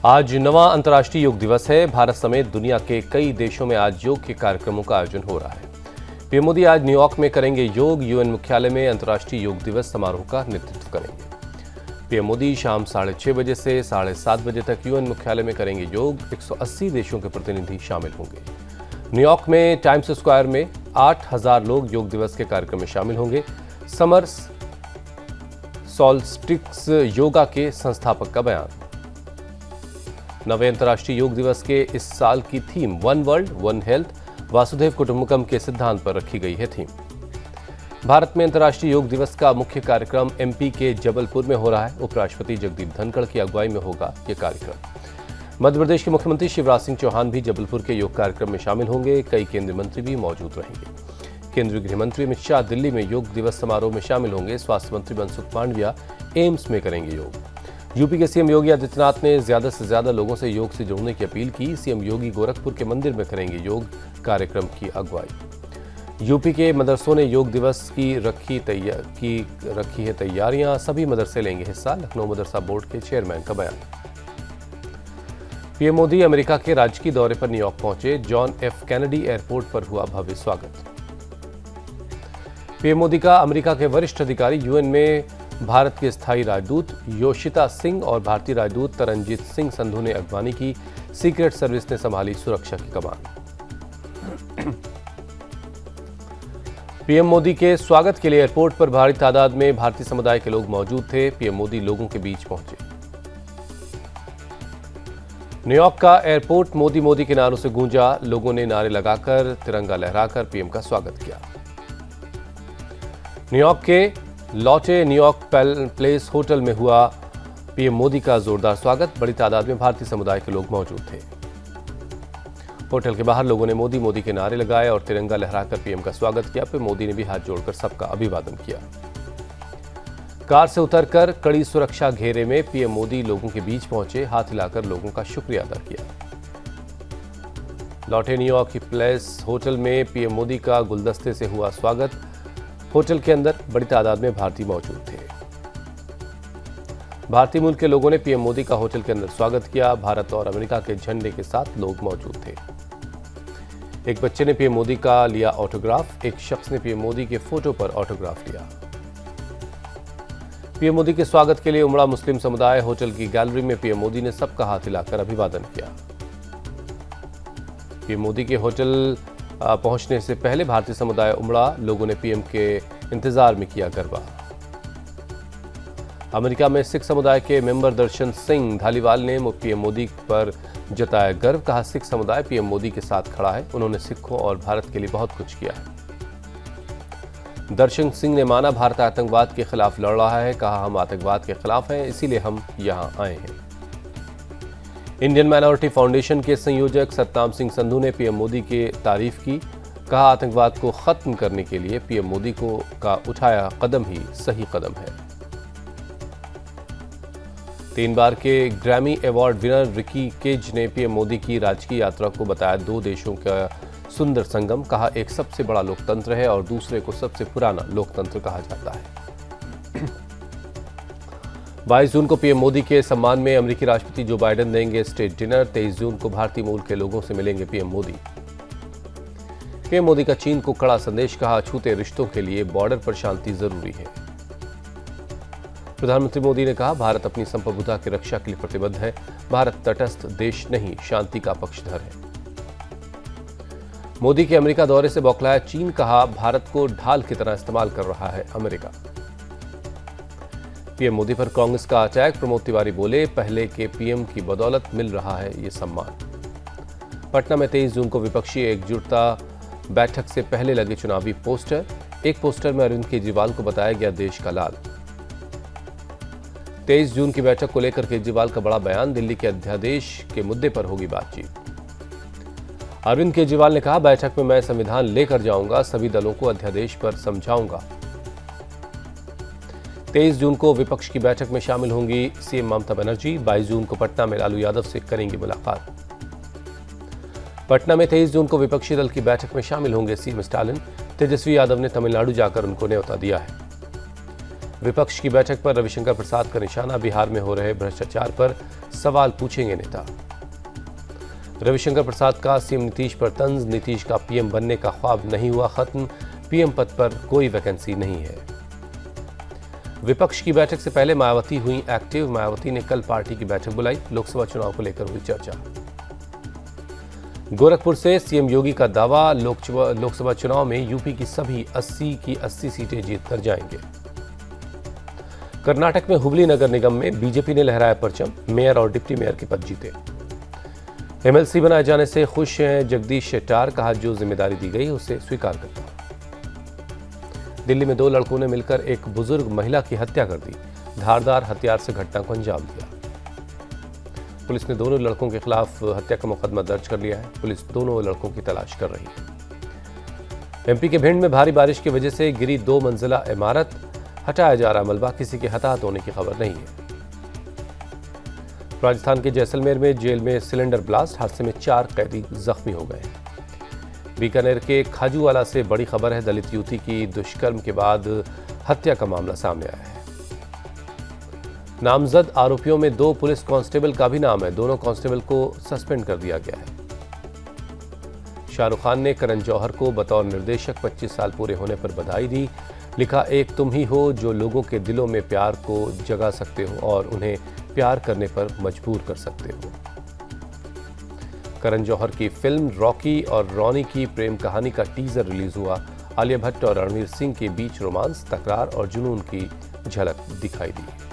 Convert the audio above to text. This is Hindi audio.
आज नवा अंतर्राष्ट्रीय योग दिवस है। भारत समेत दुनिया के कई देशों में आज योग के कार्यक्रमों का आयोजन हो रहा है। पीएम मोदी आज न्यूयॉर्क में करेंगे योग। यूएन मुख्यालय में अंतर्राष्ट्रीय योग दिवस समारोह का नेतृत्व करेंगे। पीएम मोदी शाम 6:30 बजे से 7:30 बजे तक यूएन मुख्यालय में करेंगे योग। 180 देशों के प्रतिनिधि शामिल होंगे। न्यूयॉर्क में टाइम्स स्क्वायर में 8,000 लोग योग दिवस के कार्यक्रम में शामिल होंगे। समर सॉल्स्टिक्स योगा के संस्थापक का बयान। नवे अंतर्राष्ट्रीय योग दिवस के इस साल की theme one world one health वासुधैव कुटुंबकम के सिद्धांत पर रखी गई है थीम। भारत में अंतर्राष्ट्रीय योग दिवस का मुख्य कार्यक्रम एमपी के जबलपुर में हो रहा है। उपराष्ट्रपति जगदीप धनखड़ की अगुवाई में होगा ये कार्यक्रम। मध्य प्रदेश के मुख्यमंत्री शिवराज सिंह चौहान भी जबलपुर के योग कार्यक्रम में शामिल होंगे। कई केंद्रीय मंत्री भी मौजूद रहेंगे। केंद्रीय गृह मंत्री अमित शाह दिल्ली में योग दिवस समारोह में शामिल होंगे। स्वास्थ्य मंत्री मनसुख मांडविया एम्स में करेंगे योग। यूपी के सीएम योगी आदित्यनाथ ने ज्यादा से ज्यादा लोगों से योग से जुड़ने की अपील की। सीएम योगी गोरखपुर के मंदिर में करेंगे योग कार्यक्रम की अगुवाई। यूपी के मदरसों ने योग दिवस की रखी है तैयारियां। सभी मदरसे लेंगे हिस्सा। लखनऊ मदरसा बोर्ड के चेयरमैन का बयान। पीएम मोदी अमेरिका के राजकीय दौरे पर न्यूयॉर्क पहुंचे। जॉन एफ कैनेडी एयरपोर्ट पर हुआ भव्य स्वागत। पीएम मोदी का अमेरिका के वरिष्ठ अधिकारी यूएन में भारत के स्थायी राजदूत योशिता सिंह और भारतीय राजदूत तरनजीत सिंह संधू ने अगवानी की। सीक्रेट सर्विस ने संभाली सुरक्षा की कमान। पीएम मोदी के स्वागत के लिए एयरपोर्ट पर भारी तादाद में भारतीय समुदाय के लोग मौजूद थे। पीएम मोदी लोगों के बीच पहुंचे। न्यूयॉर्क का एयरपोर्ट मोदी मोदी के नारों से गूंजा। लोगों ने नारे लगाकर तिरंगा लहराकर पीएम का स्वागत किया। न्यूयॉर्क के लॉटे न्यूयॉर्क प्लेस होटल में हुआ पीएम मोदी का जोरदार स्वागत। बड़ी तादाद में भारतीय समुदाय के लोग मौजूद थे। होटल के बाहर लोगों ने मोदी मोदी के नारे लगाए और तिरंगा लहराकर पीएम का स्वागत किया। पीएम मोदी ने भी हाथ जोड़कर सबका अभिवादन किया। कार से उतरकर कड़ी सुरक्षा घेरे में पीएम मोदी लोगों के बीच पहुंचे। हाथ हिलाकर लोगों का शुक्रिया अदा किया। लॉटे न्यूयॉर्क प्लेस होटल में पीएम मोदी का गुलदस्ते से हुआ स्वागत। होटल के अंदर बड़ी तादाद में भारतीय मौजूद थे। भारतीय मूल के लोगों ने पीएम मोदी का होटल के अंदर स्वागत किया। भारत और अमेरिका के झंडे के साथ लोग मौजूद थे। एक बच्चे ने पीएम मोदी का लिया ऑटोग्राफ। एक शख्स ने पीएम मोदी के फोटो पर ऑटोग्राफ लिया। पीएम मोदी के स्वागत के लिए उमड़ा मुस्लिम समुदाय। होटल की गैलरी में पीएम मोदी ने सबका हाथ हिलाकर अभिवादन किया। पीएम मोदी के होटल पहुंचने से पहले भारतीय समुदाय उमड़ा। लोगों ने पीएम के इंतजार में किया गरबा। अमेरिका में सिख समुदाय के मेंबर दर्शन सिंह धालीवाल ने पीएम मोदी पर जताया गर्व। कहा, सिख समुदाय पीएम मोदी के साथ खड़ा है। उन्होंने सिखों और भारत के लिए बहुत कुछ किया है। दर्शन सिंह ने माना, भारत आतंकवाद के खिलाफ लड़ रहा है। कहा, हम आतंकवाद के खिलाफ हैं, इसीलिए हम यहां आए हैं। इंडियन माइनॉरिटी फाउंडेशन के संयोजक सतनाम सिंह संधू ने पीएम मोदी की तारीफ की। कहा, आतंकवाद को खत्म करने के लिए पीएम मोदी का उठाया कदम ही सही कदम है। 3 बार के Grammy award winner Ricky Kej ने पीएम मोदी की राजकीय यात्रा को बताया 2 देशों का सुंदर संगम। कहा, एक सबसे बड़ा लोकतंत्र है और दूसरे को सबसे पुराना लोकतंत्र कहा जाता है। 22 जून को पीएम मोदी के सम्मान में अमेरिकी राष्ट्रपति जो बाइडेन देंगे स्टेट डिनर। 23 जून को भारतीय मूल के लोगों से मिलेंगे पीएम मोदी। पीएम मोदी का चीन को कड़ा संदेश। कहा, छूते रिश्तों के लिए बॉर्डर पर शांति जरूरी है। प्रधानमंत्री मोदी ने कहा, भारत अपनी संप्रभुता की रक्षा के लिए प्रतिबद्ध है। भारत तटस्थ देश नहीं, शांति का पक्षधर है। मोदी के अमेरिका दौरे से बौखलाया चीन। कहा, भारत को ढाल की तरह इस्तेमाल कर रहा है अमेरिका। पीएम मोदी पर कांग्रेस का अटैक। प्रमोद तिवारी बोले, पहले के पीएम की बदौलत मिल रहा है ये सम्मान। पटना में 23 जून को विपक्षी एकजुटता बैठक से पहले लगे चुनावी पोस्टर। एक पोस्टर में अरविंद केजरीवाल को बताया गया देश का लाल। 23 जून की बैठक को लेकर केजरीवाल का बड़ा बयान। दिल्ली के अध्यादेश के मुद्दे पर होगी बातचीत। अरविंद केजरीवाल ने कहा, बैठक में मैं संविधान लेकर जाऊंगा, सभी दलों को अध्यादेश पर समझाऊंगा। 23 जून को विपक्ष की बैठक में शामिल होंगी सीएम ममता बनर्जी। 22 जून को पटना में लालू यादव से करेंगी मुलाकात। पटना में 23 जून को विपक्षी दल की बैठक में शामिल होंगे सीएम स्टालिन। तेजस्वी यादव ने तमिलनाडु जाकर उनको न्योता दिया है। विपक्ष की बैठक पर रविशंकर प्रसाद का निशाना, बिहार में हो रहे भ्रष्टाचार पर सवाल पूछेंगे नेता। रविशंकर प्रसाद का सीएम नीतीश पर तंज, नीतीश का पीएम बनने का ख्वाब नहीं हुआ खत्म, पीएम पद पर कोई वैकेंसी नहीं है। विपक्ष की बैठक से पहले मायावती हुई एक्टिव, मायावती ने कल पार्टी की बैठक बुलाई, लोकसभा चुनाव को लेकर हुई चर्चा। गोरखपुर से सीएम योगी का दावा, लोकसभा चुनाव में यूपी की सभी 80 की 80 सीटें जीतकर जाएंगे। कर्नाटक में हुबली नगर निगम में बीजेपी ने लहराया परचम, मेयर और डिप्टी मेयर के पद जीते। एमएलसी बनाए जाने से खुश हैं जगदीश शेट्टार, कहा जो जिम्मेदारी दी गई उसे स्वीकार करता हूं। दिल्ली में 2 लड़कों ने मिलकर एक बुजुर्ग महिला की हत्या कर दी, धारदार हथियार से घटना को अंजाम दिया। पुलिस ने दोनों लड़कों के खिलाफ हत्या का मुकदमा दर्ज कर लिया है। पुलिस दोनों लड़कों की तलाश कर रही है। एमपी के भिंड में भारी बारिश की वजह से गिरी 2 मंजिला इमारत, हटाया जा रहा मलबा, किसी के हताहत होने की खबर नहीं है। राजस्थान के जैसलमेर में जेल में सिलेंडर ब्लास्ट, हादसे में 4 कैदी जख्मी हो गए। बीकानेर के खाजूवाला से बड़ी खबर है, दलित युवती की दुष्कर्म के बाद हत्या का मामला सामने आया है। नामजद आरोपियों में 2 पुलिस कांस्टेबल का भी नाम है, दोनों कांस्टेबल को सस्पेंड कर दिया गया है। शाहरुख खान ने करण जौहर को बतौर निर्देशक 25 साल पूरे होने पर बधाई दी, लिखा एक तुम ही हो जो लोगों के दिलों में प्यार को जगा सकते हो और उन्हें प्यार करने पर मजबूर कर सकते हो। करण जौहर की फिल्म रॉकी और रॉनी की प्रेम कहानी का टीजर रिलीज हुआ, आलिया भट्ट और रणवीर सिंह के बीच रोमांस, तकरार और जुनून की झलक दिखाई दी।